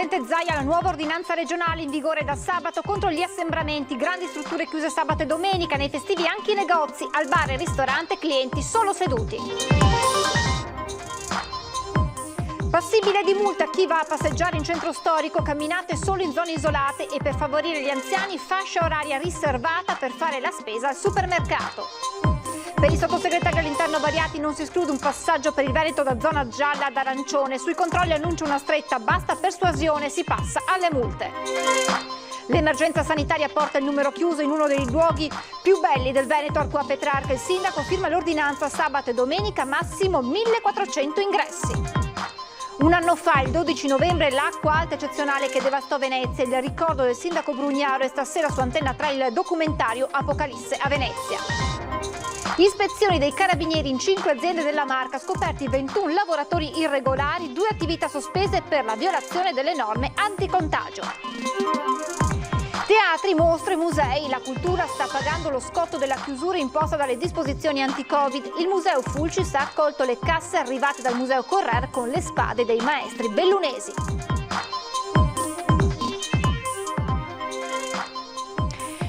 presidente Zaia la nuova ordinanza regionale in vigore da sabato contro gli assembramenti, grandi strutture chiuse sabato e domenica, nei festivi anche i negozi, al bar e ristorante clienti solo seduti. Passibile di multa chi va a passeggiare in centro storico, camminate solo in zone isolate e per favorire gli anziani fascia oraria riservata per fare la spesa al supermercato. Per i sottosegretari all'interno variati non si esclude un passaggio per il Veneto da zona gialla ad arancione. Sui controlli annuncia una stretta, basta persuasione, si passa alle multe. L'emergenza sanitaria porta il numero chiuso in uno dei luoghi più belli del Veneto, Arqua Petrarca. Il sindaco firma l'ordinanza sabato e domenica, massimo 1400 ingressi. Un anno fa, il 12 novembre, l'acqua alta eccezionale che devastò Venezia. Il ricordo del sindaco Brugnaro è stasera su Antenna 3 il documentario Apocalisse a Venezia. Ispezioni dei carabinieri in 5 aziende della Marca, scoperti 21 lavoratori irregolari, 2 attività sospese per la violazione delle norme anticontagio. Teatri, mostre, musei, la cultura sta pagando lo scotto della chiusura imposta dalle disposizioni anti-Covid. Il Museo Fulcis ha accolto le casse arrivate dal Museo Correr con le spade dei maestri bellunesi.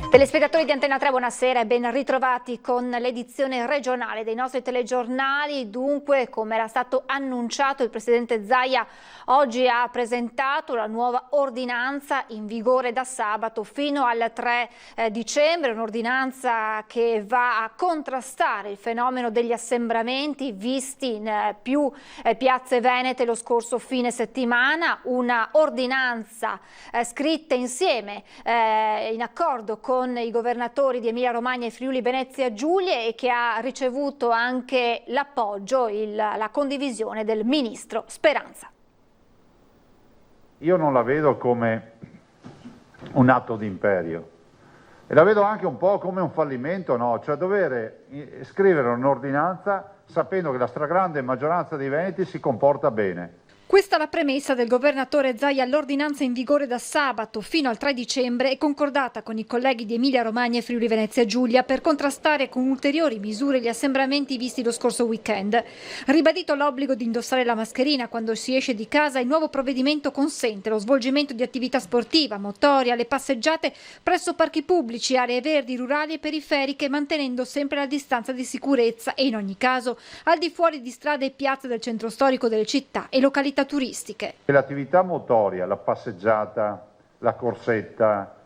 Telespettatori di Antenna 3, buonasera e ben ritrovati con l'edizione regionale dei nostri telegiornali. Dunque, come era stato annunciato, il presidente Zaia oggi ha presentato la nuova ordinanza in vigore da sabato fino al 3 dicembre, un'ordinanza che va a contrastare il fenomeno degli assembramenti visti in più piazze venete lo scorso fine settimana, una ordinanza scritta insieme in accordo con i governatori di Emilia Romagna e Friuli Venezia Giulia e che ha ricevuto anche l'appoggio, la condivisione del ministro Speranza. Io non la vedo come un atto di imperio e la vedo anche un po' come un fallimento, no? Cioè dover scrivere un'ordinanza sapendo che la stragrande maggioranza dei veneti si comporta bene. Questa è la premessa del governatore Zaia. L'ordinanza in vigore da sabato fino al 3 dicembre è concordata con i colleghi di Emilia Romagna e Friuli Venezia Giulia per contrastare con ulteriori misure gli assembramenti visti lo scorso weekend. Ribadito l'obbligo di indossare la mascherina quando si esce di casa, il nuovo provvedimento consente lo svolgimento di attività sportiva, motoria, le passeggiate presso parchi pubblici, aree verdi, rurali e periferiche, mantenendo sempre la distanza di sicurezza e in ogni caso al di fuori di strade e piazze del centro storico delle città e località turistiche. L'attività motoria, la passeggiata, la corsetta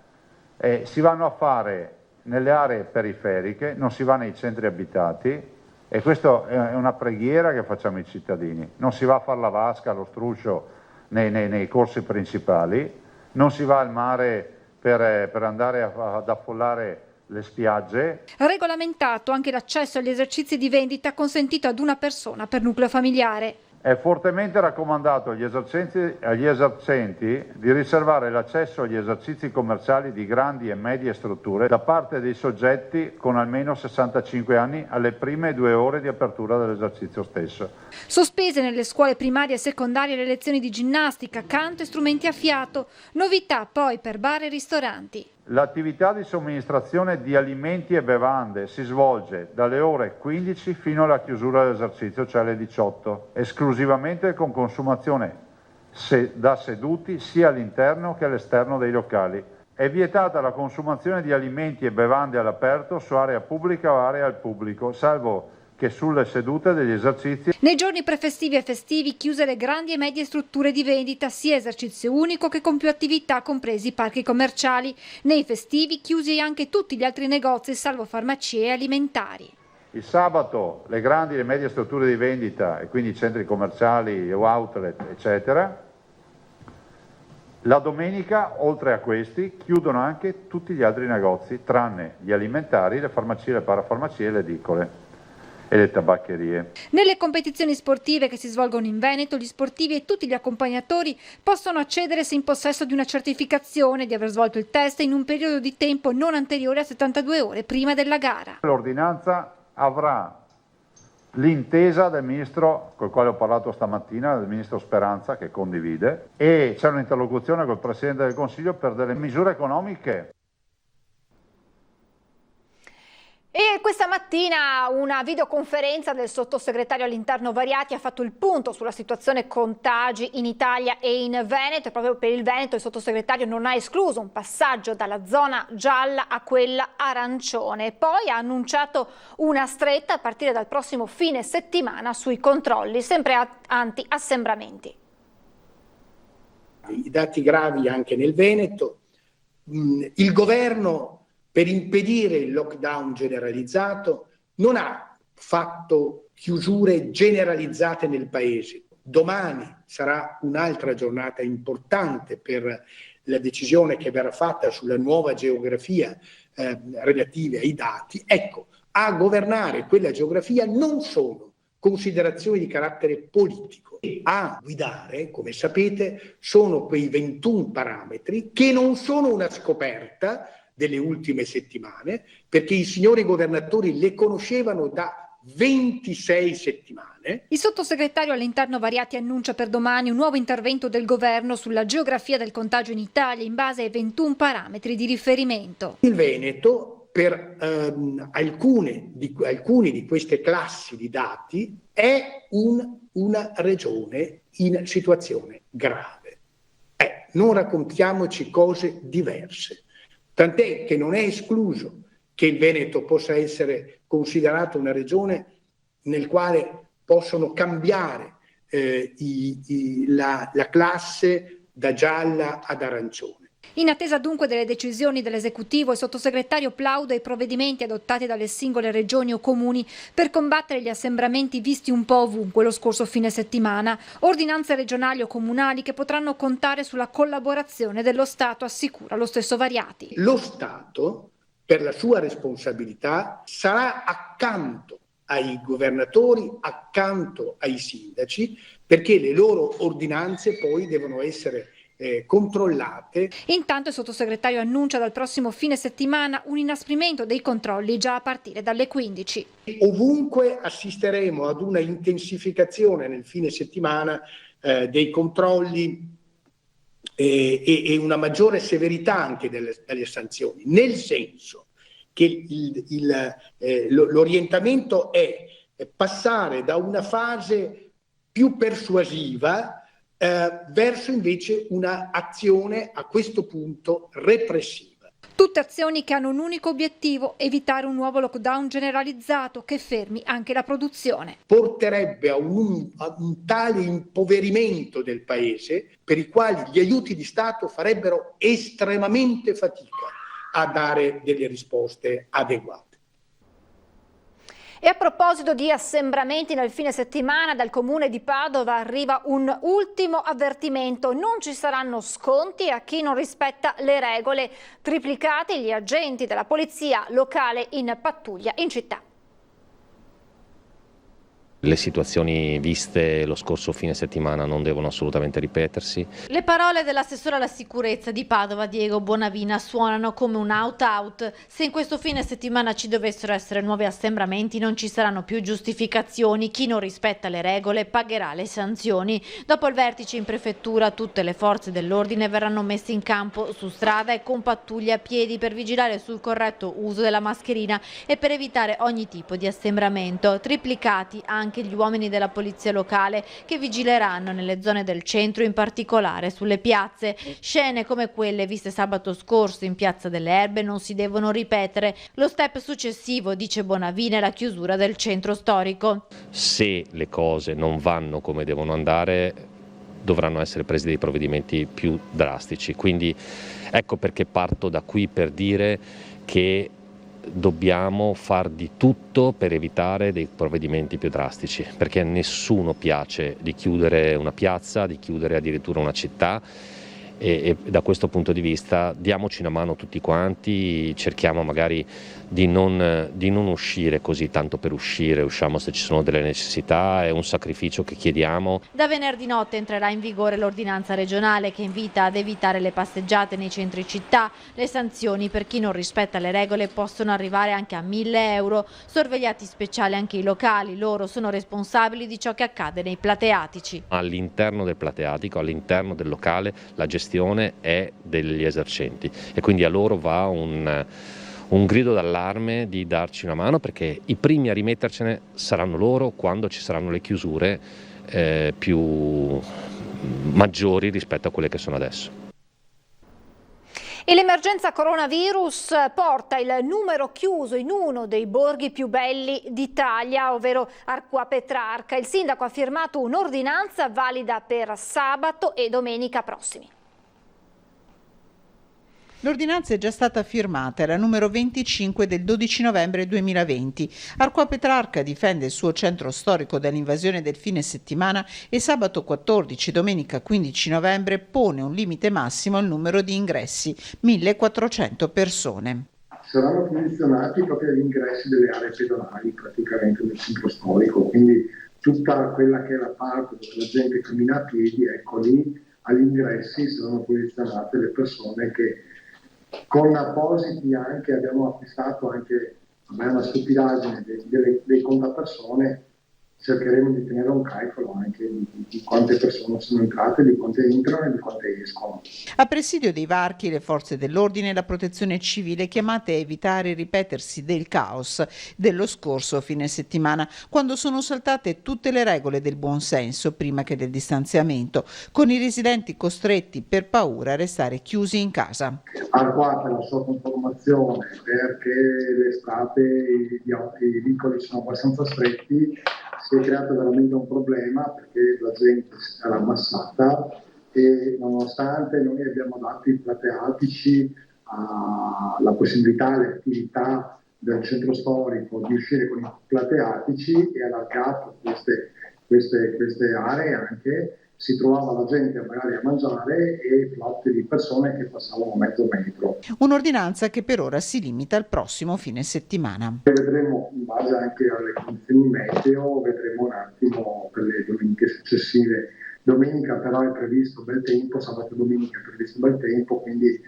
si vanno a fare nelle aree periferiche, non si va nei centri abitati e questa è una preghiera che facciamo ai cittadini. Non si va a fare la vasca, lo struscio nei corsi principali, non si va al mare per andare ad affollare le spiagge. Regolamentato anche l'accesso agli esercizi di vendita consentito ad una persona per nucleo familiare. È fortemente raccomandato agli esercenti di riservare l'accesso agli esercizi commerciali di grandi e medie strutture da parte dei soggetti con almeno 65 anni alle prime 2 ore di apertura dell'esercizio stesso. Sospese nelle scuole primarie e secondarie le lezioni di ginnastica, canto e strumenti a fiato. Novità poi per bar e ristoranti. L'attività di somministrazione di alimenti e bevande si svolge dalle ore 15 fino alla chiusura dell'esercizio, cioè alle 18, esclusivamente con consumazione da seduti sia all'interno che all'esterno dei locali. È vietata la consumazione di alimenti e bevande all'aperto su area pubblica o area al pubblico, salvo che sulle sedute degli esercizi. Nei giorni prefestivi e festivi chiuse le grandi e medie strutture di vendita, sia esercizio unico che con più attività, compresi i parchi commerciali. Nei festivi chiusi anche tutti gli altri negozi, salvo farmacie e alimentari. Il sabato le grandi e medie strutture di vendita e quindi centri commerciali o outlet eccetera. La domenica, oltre a questi, chiudono anche tutti gli altri negozi, tranne gli alimentari, le farmacie, le parafarmacie e le edicole e le tabaccherie. Nelle competizioni sportive che si svolgono in Veneto, gli sportivi e tutti gli accompagnatori possono accedere se in possesso di una certificazione di aver svolto il test in un periodo di tempo non anteriore a 72 ore prima della gara. L'ordinanza avrà l'intesa del ministro, col quale ho parlato stamattina, del ministro Speranza, che condivide, e c'è un'interlocuzione col Presidente del Consiglio per delle misure economiche. E E questa mattina una videoconferenza del sottosegretario all'interno Variati ha fatto il punto sulla situazione contagi in Italia e in Veneto, e proprio per il Veneto il sottosegretario non ha escluso un passaggio dalla zona gialla a quella arancione. Poi ha annunciato una stretta a partire dal prossimo fine settimana sui controlli, sempre anti-assembramenti. I dati gravi anche nel Veneto. Il governo, per impedire il lockdown generalizzato, non ha fatto chiusure generalizzate nel paese. Domani sarà un'altra giornata importante per la decisione che verrà fatta sulla nuova geografia relative ai dati. Ecco, a governare quella geografia non sono considerazioni di carattere politico. A guidare, come sapete, sono quei 21 parametri che non sono una scoperta delle ultime settimane, perché i signori governatori le conoscevano da 26 settimane. Il sottosegretario all'interno Variati annuncia per domani un nuovo intervento del governo sulla geografia del contagio in Italia in base ai 21 parametri di riferimento. Il Veneto, per alcune di queste classi di dati, è una regione in situazione grave. Non raccontiamoci cose diverse. Tant'è che non è escluso che il Veneto possa essere considerato una regione nel quale possono cambiare la classe da gialla ad arancione. In attesa dunque delle decisioni dell'esecutivo, il sottosegretario plaude ai provvedimenti adottati dalle singole regioni o comuni per combattere gli assembramenti visti un po' ovunque lo scorso fine settimana. Ordinanze regionali o comunali che potranno contare sulla collaborazione dello Stato, assicura lo stesso Variati. Lo Stato, per la sua responsabilità, sarà accanto ai governatori, accanto ai sindaci, perché le loro ordinanze poi devono essere controllate. Intanto il sottosegretario annuncia dal prossimo fine settimana un inasprimento dei controlli già a partire dalle 15. Ovunque assisteremo ad una intensificazione nel fine settimana dei controlli e una maggiore severità anche delle sanzioni, nel senso che l'orientamento è passare da una fase più persuasiva verso invece una azione a questo punto repressiva. Tutte azioni che hanno un unico obiettivo: evitare un nuovo lockdown generalizzato che fermi anche la produzione. Porterebbe a un tale impoverimento del paese per i quali gli aiuti di Stato farebbero estremamente fatica a dare delle risposte adeguate. E a proposito di assembramenti nel fine settimana, dal comune di Padova arriva un ultimo avvertimento: non ci saranno sconti a chi non rispetta le regole. Triplicati gli agenti della polizia locale in pattuglia in città. Le situazioni viste lo scorso fine settimana non devono assolutamente ripetersi. Le parole dell'assessore alla sicurezza di Padova, Diego Bonavina, suonano come un out-out. Se in questo fine settimana ci dovessero essere nuovi assembramenti non ci saranno più giustificazioni. Chi non rispetta le regole pagherà le sanzioni. Dopo il vertice in prefettura, tutte le forze dell'ordine verranno messe in campo su strada e con pattuglie a piedi per vigilare sul corretto uso della mascherina e per evitare ogni tipo di assembramento. Triplicati anche gli uomini della polizia locale che vigileranno nelle zone del centro, in particolare sulle piazze. Scene come quelle viste sabato scorso in Piazza delle Erbe non si devono ripetere. Lo step successivo, dice Bonavina, è la chiusura del centro storico. Se le cose non vanno come devono andare, dovranno essere presi dei provvedimenti più drastici. Quindi ecco perché parto da qui per dire che dobbiamo far di tutto per evitare dei provvedimenti più drastici, perché a nessuno piace di chiudere una piazza, di chiudere addirittura una città, e da questo punto di vista diamoci una mano tutti quanti, cerchiamo magari di non uscire così tanto per uscire, usciamo se ci sono delle necessità, è un sacrificio che chiediamo. Da venerdì notte entrerà in vigore l'ordinanza regionale che invita ad evitare le passeggiate nei centri città. Le sanzioni per chi non rispetta le regole possono arrivare anche a 1.000 euro. Sorvegliati speciali anche i locali, loro sono responsabili di ciò che accade nei plateatici. All'interno del plateatico, all'interno del locale, la gestione è degli esercenti e quindi a loro va un grido d'allarme di darci una mano, perché i primi a rimettercene saranno loro quando ci saranno le chiusure più maggiori rispetto a quelle che sono adesso. E l'emergenza coronavirus porta il numero chiuso in uno dei borghi più belli d'Italia, ovvero Arqua Petrarca. Il sindaco ha firmato un'ordinanza valida per sabato e domenica prossimi. L'ordinanza è già stata firmata, è la numero 25 del 12 novembre 2020. Arqua Petrarca difende il suo centro storico dall'invasione del fine settimana e sabato 14 e domenica 15 novembre pone un limite massimo al numero di ingressi, 1400 persone. Saranno posizionati proprio agli ingressi delle aree pedonali praticamente del centro storico, quindi tutta quella che è la parte dove la gente cammina a piedi, ecco lì agli ingressi saranno posizionate le persone che con appositi anche abbiamo acquistato anche, a una stupidaggine, dei contapersone, cercheremo di tenere un calcolo anche di quante persone sono entrate, di quante entrano e di quante escono. A presidio dei varchi le forze dell'ordine e la protezione civile chiamate a evitare il ripetersi del caos dello scorso fine settimana, quando sono saltate tutte le regole del buon senso prima che del distanziamento, con i residenti costretti per paura a restare chiusi in casa. Arqua per la sua conformazione, perché le strade, i vicoli sono abbastanza stretti, si è creato veramente un problema perché la gente si era ammassata e nonostante noi abbiamo dato i plateatici la possibilità, le attività del centro storico di uscire con i plateatici e allargato queste aree anche, si trovava la gente magari a mangiare e flotte di persone che passavano mezzo metro. Un'ordinanza che per ora si limita al prossimo fine settimana. Vedremo in base anche alle condizioni meteo, vedremo un attimo per le domeniche successive. Domenica però è previsto bel tempo, sabato e domenica è previsto bel tempo, quindi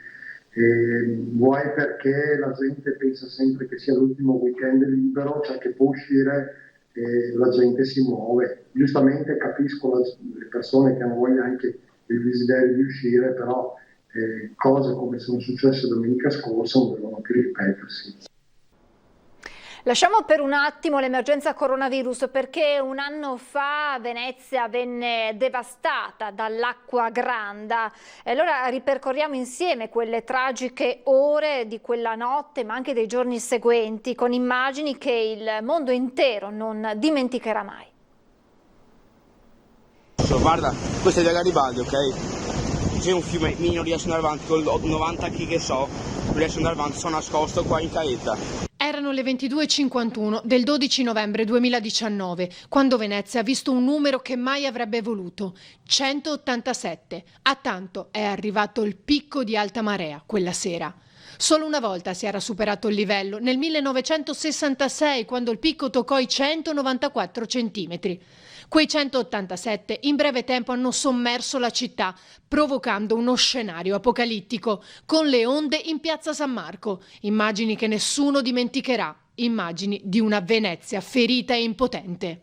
vuoi perché la gente pensa sempre che sia l'ultimo weekend libero, cioè che può uscire, la gente si muove. Giustamente capisco le persone che hanno voglia anche il desiderio di uscire, però cose come sono successe domenica scorsa non devono più ripetersi. Lasciamo per un attimo l'emergenza coronavirus, perché un anno fa Venezia venne devastata dall'acqua granda. E allora ripercorriamo insieme quelle tragiche ore di quella notte, ma anche dei giorni seguenti, con immagini che il mondo intero non dimenticherà mai. Guarda, questa è via Garibaldi, ok? C'è un fiume, io non riesco ad andare avanti, con 90 kg che so, non riesco ad andare avanti, sono nascosto qua in caetta. Erano le 22:51 del 12 novembre 2019, quando Venezia ha visto un numero che mai avrebbe voluto, 187. A tanto è arrivato il picco di alta marea quella sera. Solo una volta si era superato il livello, nel 1966, quando il picco toccò i 194 centimetri. Quei 187 in breve tempo hanno sommerso la città, provocando uno scenario apocalittico, con le onde in piazza San Marco, immagini che nessuno dimenticherà, immagini di una Venezia ferita e impotente.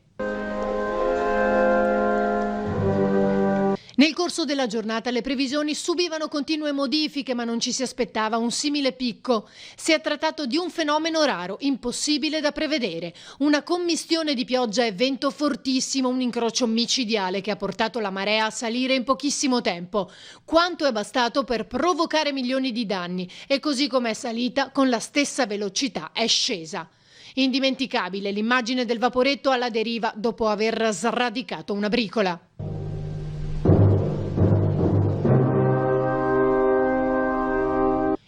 Nel corso della giornata le previsioni subivano continue modifiche, ma non ci si aspettava un simile picco. Si è trattato di un fenomeno raro, impossibile da prevedere. Una commistione di pioggia e vento fortissimo, un incrocio micidiale che ha portato la marea a salire in pochissimo tempo. Quanto è bastato per provocare milioni di danni e così come è salita, con la stessa velocità è scesa. Indimenticabile l'immagine del vaporetto alla deriva dopo aver sradicato una bricola.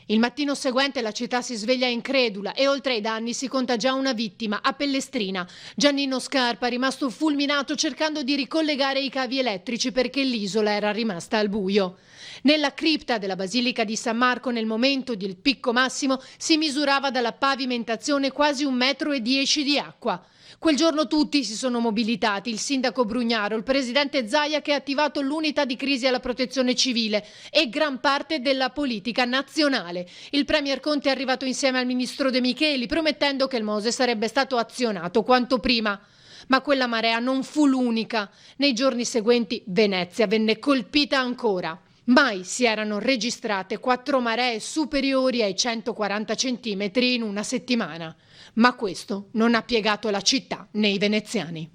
Il mattino seguente la città si sveglia incredula e oltre ai danni si conta già una vittima a Pellestrina. Giannino Scarpa è rimasto fulminato cercando di ricollegare i cavi elettrici perché l'isola era rimasta al buio. Nella cripta della Basilica di San Marco, nel momento del picco massimo, si misurava dalla pavimentazione quasi 1,10 metri di acqua. Quel giorno tutti si sono mobilitati, il sindaco Brugnaro, il presidente Zaia che ha attivato l'unità di crisi alla protezione civile e gran parte della politica nazionale. Il premier Conte è arrivato insieme al ministro De Micheli promettendo che il Mose sarebbe stato azionato quanto prima. Ma quella marea non fu l'unica. Nei giorni seguenti Venezia venne colpita ancora. Mai si erano registrate 4 maree superiori ai 140 centimetri in una settimana, ma questo non ha piegato la città né i veneziani.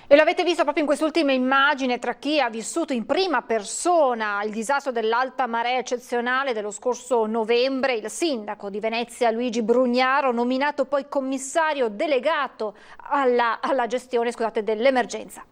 E lo avete visto proprio in quest'ultima immagine tra chi ha vissuto in prima persona il disastro dell'alta marea eccezionale dello scorso novembre, il sindaco di Venezia Luigi Brugnaro, nominato poi commissario delegato alla gestione dell'emergenza. Ho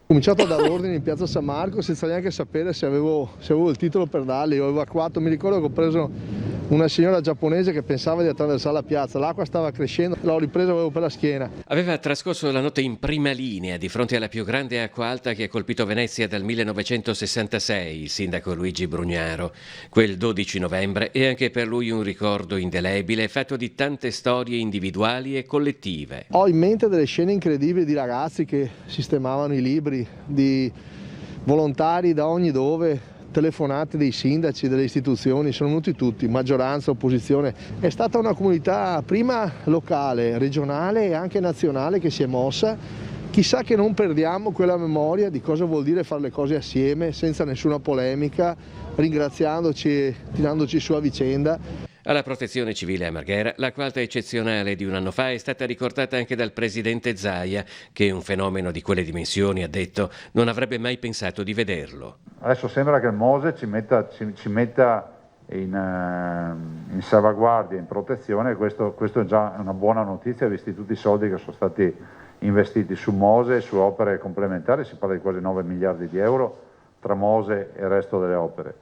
cominciato a dare ordine in piazza San Marco senza neanche sapere se avevo il titolo per darli. Ho evacuato, mi ricordo che ho preso una signora giapponese che pensava di attraversare la piazza, l'acqua stava crescendo, l'ho ripresa, avevo per la schiena. Aveva trascorso la notte in prima linea di fronte alla più grande acqua alta che ha colpito Venezia dal 1966, il sindaco Luigi Brugnaro. Quel 12 novembre è anche per lui un ricordo indelebile, fatto di tante storie individuali e collettive. Ho in mente delle scene incredibili di ragazzi che sistemavano i libri, di volontari da ogni dove, telefonate dei sindaci, delle istituzioni, sono venuti tutti, maggioranza, opposizione. È stata una comunità prima locale, regionale e anche nazionale che si è mossa. Chissà che non perdiamo quella memoria di cosa vuol dire fare le cose assieme, senza nessuna polemica, ringraziandoci e tirandoci su a vicenda. Alla Protezione Civile a Marghera, l'acqua alta eccezionale di un anno fa è stata ricordata anche dal presidente Zaia, che un fenomeno di quelle dimensioni, ha detto, non avrebbe mai pensato di vederlo. Adesso sembra che il Mose ci metta in salvaguardia, in protezione, questo è già una buona notizia, visti tutti i soldi che sono stati investiti su Mose e su opere complementari, si parla di quasi 9 miliardi di euro tra Mose e il resto delle opere.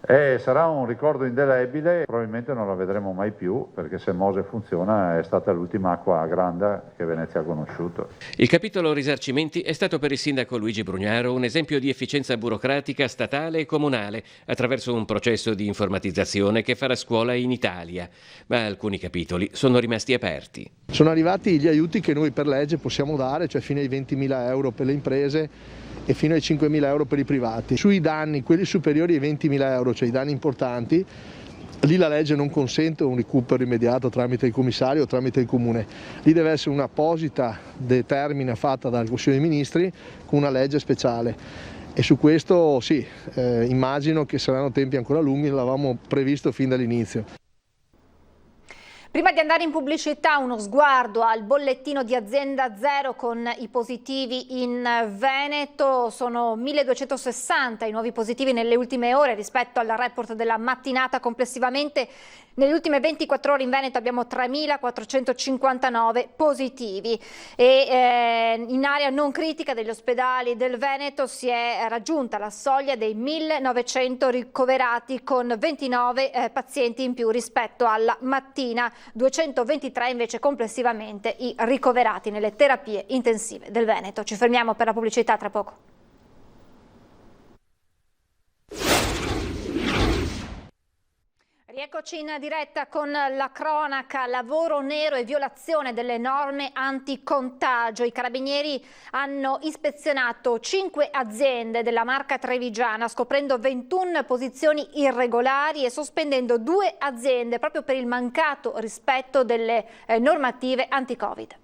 Sarà un ricordo indelebile, probabilmente non la vedremo mai più, perché se Mose funziona è stata l'ultima acqua grande che Venezia ha conosciuto. Il capitolo risarcimenti è stato per il sindaco Luigi Brugnaro un esempio di efficienza burocratica statale e comunale attraverso un processo di informatizzazione che farà scuola in Italia, ma alcuni capitoli sono rimasti aperti. Sono arrivati gli aiuti che noi per legge possiamo dare, cioè fino ai 20.000 euro per le imprese e fino ai 5.000 euro per i privati. Sui danni, quelli superiori ai 20.000 euro, cioè i danni importanti, lì la legge non consente un recupero immediato tramite il commissario o tramite il comune. Lì deve essere un'apposita determina fatta dal Consiglio dei Ministri con una legge speciale. E su questo sì, immagino che saranno tempi ancora lunghi, l'avevamo previsto fin dall'inizio. Prima di andare in pubblicità, uno sguardo al bollettino di Azienda Zero con i positivi in Veneto. Sono 1260 i nuovi positivi nelle ultime ore rispetto al report della mattinata. Complessivamente nelle ultime 24 ore in Veneto abbiamo 3.459 positivi e in area non critica degli ospedali del Veneto si è raggiunta la soglia dei 1.900 ricoverati con 29 pazienti in più rispetto alla mattina. 223 invece complessivamente i ricoverati nelle terapie intensive del Veneto. Ci fermiamo per la pubblicità, tra poco. Rieccoci in diretta con la cronaca, lavoro nero e violazione delle norme anticontagio. I carabinieri hanno ispezionato 5 aziende della Marca Trevigiana, scoprendo 21 posizioni irregolari e sospendendo 2 aziende proprio per il mancato rispetto delle normative anti-Covid.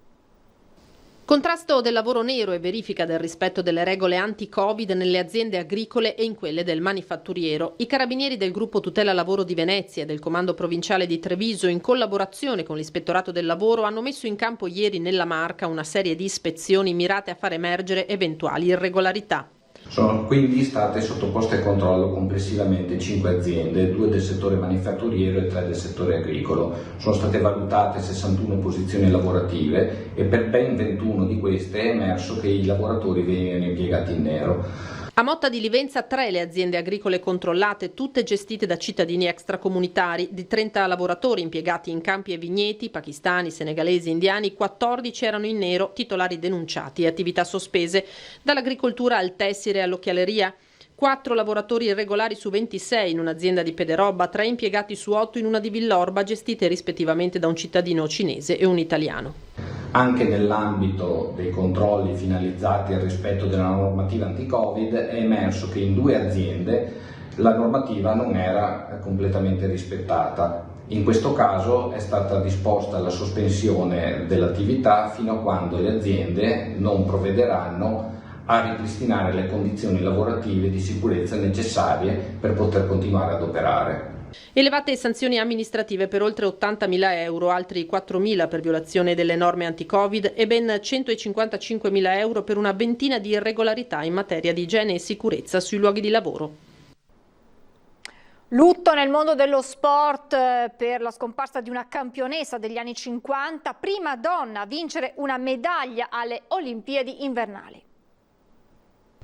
Contrasto del lavoro nero e verifica del rispetto delle regole anti-Covid nelle aziende agricole e in quelle del manifatturiero. I carabinieri del gruppo Tutela Lavoro di Venezia e del Comando Provinciale di Treviso, in collaborazione con l'Ispettorato del Lavoro, hanno messo in campo ieri nella Marca una serie di ispezioni mirate a far emergere eventuali irregolarità. Sono quindi state sottoposte a controllo complessivamente 5 aziende, 2 del settore manifatturiero e 3 del settore agricolo. Sono state valutate 61 posizioni lavorative e per ben 21 di queste è emerso che i lavoratori venivano impiegati in nero. A Motta di Livenza 3 le aziende agricole controllate, tutte gestite da cittadini extracomunitari. Di 30 lavoratori impiegati in campi e vigneti, pakistani, senegalesi, indiani, 14 erano in nero, titolari denunciati e attività sospese, dall'agricoltura al tessile e all'occhialeria. 4 lavoratori irregolari su 26 in un'azienda di Pederobba, 3 impiegati su 8 in una di Villorba, gestite rispettivamente da un cittadino cinese e un italiano. Anche nell'ambito dei controlli finalizzati al rispetto della normativa anti-Covid è emerso che in 2 aziende la normativa non era completamente rispettata. In questo caso è stata disposta la sospensione dell'attività fino a quando le aziende non provvederanno a ripristinare le condizioni lavorative di sicurezza necessarie per poter continuare ad operare. Elevate sanzioni amministrative per oltre 80.000 euro, altri 4.000 per violazione delle norme anti-Covid e ben 155.000 euro per una ventina di irregolarità in materia di igiene e sicurezza sui luoghi di lavoro. Lutto nel mondo dello sport per la scomparsa di una campionessa degli anni 50, prima donna a vincere una medaglia alle Olimpiadi invernali.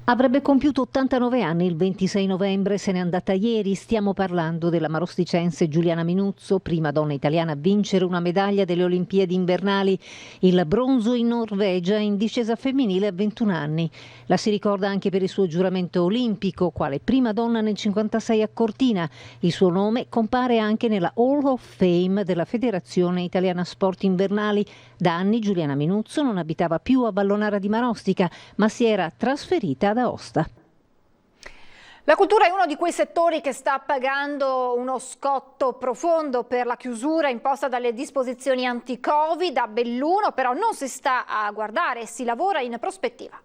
Avrebbe compiuto 89 anni il 26 novembre, se n'è andata ieri. Stiamo parlando della marosticense Giuliana Minuzzo, prima donna italiana a vincere una medaglia delle Olimpiadi invernali, il bronzo in Norvegia in discesa femminile a 21 anni. La si ricorda anche per il suo giuramento olimpico, quale prima donna nel 56 a Cortina. Il suo nome compare anche nella Hall of Fame della Federazione Italiana Sport Invernali. Da anni Giuliana Minuzzo non abitava più a Vallonara di Marostica, ma si era trasferita ad Aosta. La cultura è uno di quei settori che sta pagando uno scotto profondo per la chiusura imposta dalle disposizioni anti-Covid. A Belluno però non si sta a guardare, si lavora in prospettiva.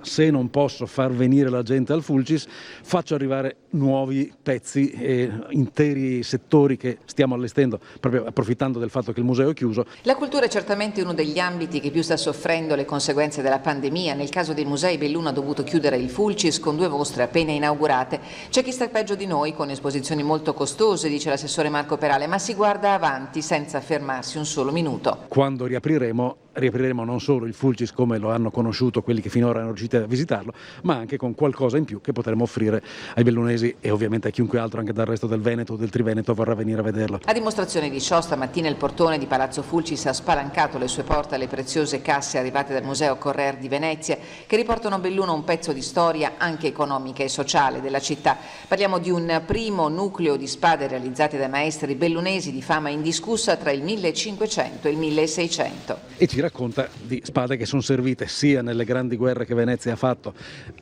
Se non posso far venire la gente al Fulcis, faccio arrivare nuovi pezzi e interi settori che stiamo allestendo, proprio approfittando del fatto che il museo è chiuso. La cultura è certamente uno degli ambiti che più sta soffrendo le conseguenze della pandemia. Nel caso dei musei, Belluno ha dovuto chiudere il Fulcis con 2 mostre appena inaugurate. C'è chi sta peggio di noi, con esposizioni molto costose, dice l'assessore Marco Perale, ma si guarda avanti senza fermarsi un solo minuto. Quando riapriremo non solo il Fulcis come lo hanno conosciuto quelli che finora erano riusciti a visitarlo, ma anche con qualcosa in più che potremo offrire ai bellunesi e ovviamente a chiunque altro anche dal resto del Veneto o del Triveneto vorrà venire a vederlo. A dimostrazione di ciò, stamattina il portone di Palazzo Fulcis ha spalancato le sue porte alle preziose casse arrivate dal Museo Correr di Venezia, che riportano a Belluno un pezzo di storia anche economica e sociale della città. Parliamo di un primo nucleo di spade realizzate dai maestri bellunesi di fama indiscussa tra il 1500 e il 1600. E ci racconta di spade che sono servite sia nelle grandi guerre che Venezia ha fatto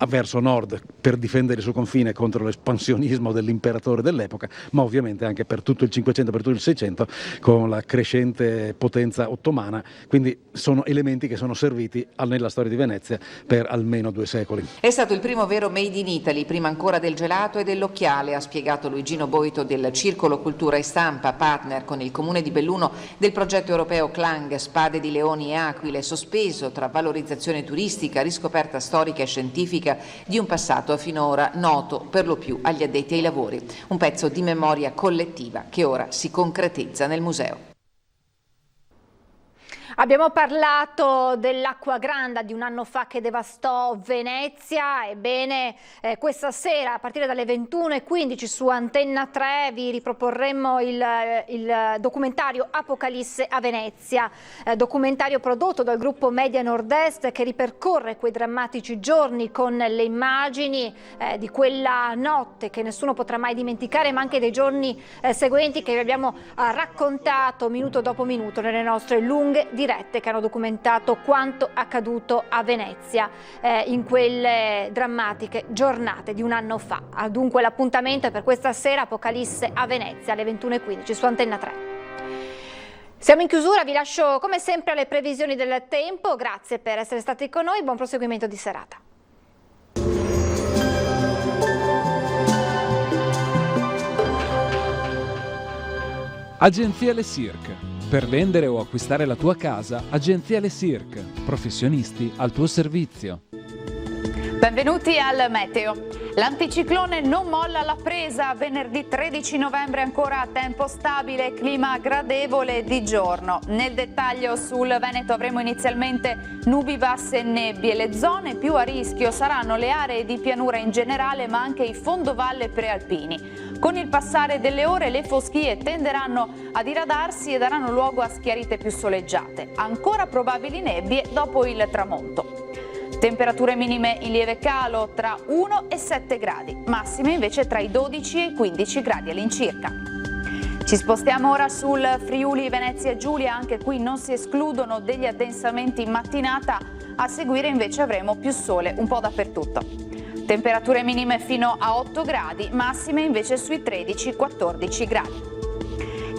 verso nord per difendere il suo confine contro l'espansionismo dell'imperatore dell'epoca, ma ovviamente anche per tutto il 500, per tutto il 600 con la crescente potenza ottomana, quindi sono elementi che sono serviti nella storia di Venezia per almeno 2 secoli. È stato il primo vero Made in Italy, prima ancora del gelato e dell'occhiale, ha spiegato Luigino Boito del Circolo Cultura e Stampa, partner con il Comune di Belluno del progetto europeo Clang, spade di leoni e aquile, sospeso tra valorizzazione turistica, riscoperta storica e scientifica di un passato finora noto per lo più agli addetti ai lavori. Un pezzo di memoria collettiva che ora si concretizza nel museo. Abbiamo parlato dell'acqua granda di un anno fa che devastò Venezia. Ebbene, questa sera a partire dalle 21:15 su Antenna 3 vi riproporremmo il documentario Apocalisse a Venezia, documentario prodotto dal gruppo Media Nord-Est che ripercorre quei drammatici giorni con le immagini di quella notte che nessuno potrà mai dimenticare, ma anche dei giorni seguenti che vi abbiamo raccontato minuto dopo minuto nelle nostre lunghe dirette che hanno documentato quanto accaduto a Venezia in quelle drammatiche giornate di un anno fa. Dunque l'appuntamento è per questa sera, Apocalisse a Venezia alle 21:15 su Antenna 3. Siamo in chiusura, vi lascio come sempre alle previsioni del tempo. Grazie per essere stati con noi, buon proseguimento di serata. Agenzia Le Cirque. Per vendere o acquistare la tua casa, Agenzia Le Cirque. Professionisti al tuo servizio. Benvenuti al meteo. L'anticiclone non molla la presa, venerdì 13 novembre ancora a tempo stabile, clima gradevole di giorno. Nel dettaglio sul Veneto avremo inizialmente nubi basse e nebbie. Le zone più a rischio saranno le aree di pianura in generale, ma anche i fondovalle prealpini. Con il passare delle ore le foschie tenderanno a diradarsi e daranno luogo a schiarite più soleggiate. Ancora probabili nebbie dopo il tramonto. Temperature minime in lieve calo tra 1 e 7 gradi, massime invece tra i 12 e i 15 gradi all'incirca. Ci spostiamo ora sul Friuli Venezia Giulia, anche qui non si escludono degli addensamenti in mattinata, a seguire invece avremo più sole un po' dappertutto. Temperature minime fino a 8 gradi, massime invece sui 13-14 gradi.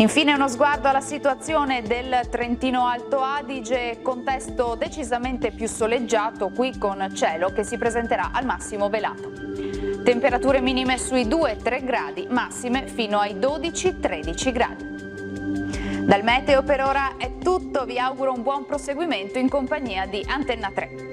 Infine uno sguardo alla situazione del Trentino Alto Adige, contesto decisamente più soleggiato, qui con cielo che si presenterà al massimo velato. Temperature minime sui 2-3 gradi, massime fino ai 12-13 gradi. Dal meteo per ora è tutto, vi auguro un buon proseguimento in compagnia di Antenna 3.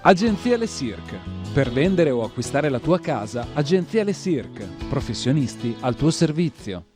Agenzia Le Cirque. Per vendere o acquistare la tua casa, Agenzia Le Cirque. Professionisti al tuo servizio.